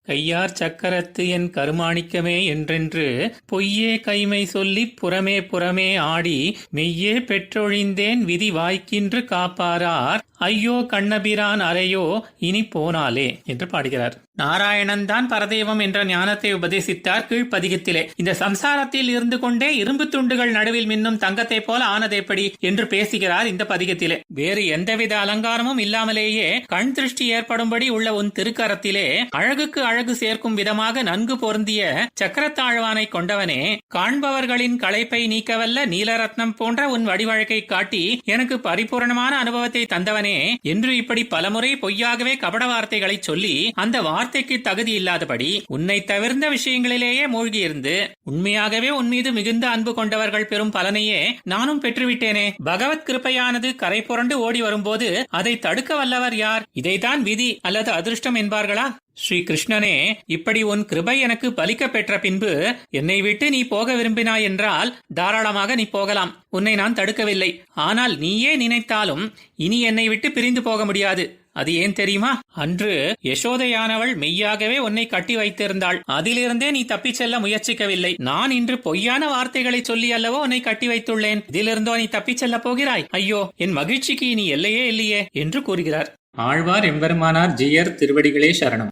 கையார் சக்கரத்து என் கருமாணிக்கமே என்றென்று பொய்யே கைமை சொல்லிப் புறமே புறமே ஆடி மெய்யே பெற்றொழிந்தேன் விதி வாய்க்கின்று காப்பாரார் ஐயோ கண்ணபிரான் அறையோ இனி போனாலே என்று பாடுகிறார். நாராயணன் தான் பரதெய்வம் என்ற ஞானத்தை உபதேசித்தார் கீழ்ப்பதிகத்திலே. இந்த சம்சாரத்தில் இருந்து கொண்டே இரும்பு துண்டுகள் நடுவில் மின்னும் தங்கத்தை போல ஆனதெப்படி என்று பேசுகிறார் இந்த பதிகத்திலே. வேறு எந்தவித அலங்காரமும் இல்லாமலேயே கண் திருஷ்டி ஏற்படும்படி உள்ள உன் திருக்கரத்திலே அழகுக்கு அழகு சேர்க்கும் விதமாக நன்கு பொருந்திய சக்கரத்தாழ்வானை கொண்டவனே, காண்பவர்களின் களைப்பை நீக்கவல்ல நீலரத்னம் போன்ற உன் வடிவழக்கை காட்டி எனக்கு பரிபூர்ணமான அனுபவத்தை தந்தவனே என்று இப்படி பலமுறை பொய்யாகவே கபட வார்த்தைகளை சொல்லி அந்த வார்த்தைக்கு தகுதி இல்லாதபடி உன்னை தவிர்ந்த விஷயங்களிலேயே மூழ்கியிருந்து உண்மையாகவே உன்மீது மிகுந்த அன்பு கொண்டவர்கள் பெறும் பலனையே நானும் பெற்றுவிட்டேனே. பகவத் கிருபையானது கரை புரண்டு ஓடி வரும்போது அதை தடுக்க வல்லவர் யார்? இதைத்தான் விதி அல்லது அதிர்ஷ்டம் என்பார்களா? ஸ்ரீ கிருஷ்ணனே, இப்படி உன் கிருபை எனக்கு பலிக்க பெற்ற பின்பு என்னை விட்டு நீ போக விரும்பினாய் என்றால் தாராளமாக நீ போகலாம். உன்னை நான் தடுக்கவில்லை. ஆனால் நீயே நினைத்தாலும் இனி என்னை விட்டு பிரிந்து போக முடியாது. அது ஏன் தெரியுமா? அன்று யசோதையானவள் மெய்யாகவே உன்னை கட்டி வைத்திருந்தாள். அதிலிருந்தே நீ தப்பிச் செல்ல முயற்சிக்கவில்லை. நான் இன்று பொய்யான வார்த்தைகளை சொல்லி அல்லவோ உன்னை கட்டி வைத்துள்ளேன். இதிலிருந்தோ நீ தப்பிச் செல்ல போகிறாய்? ஐயோ, என் மகிழ்ச்சிக்கு இனி எல்லையே இல்லையே என்று கூறுகிறார். ஆழ்வார் எம்பெருமானார் ஜீயர் திருவடிகளே சரணம்.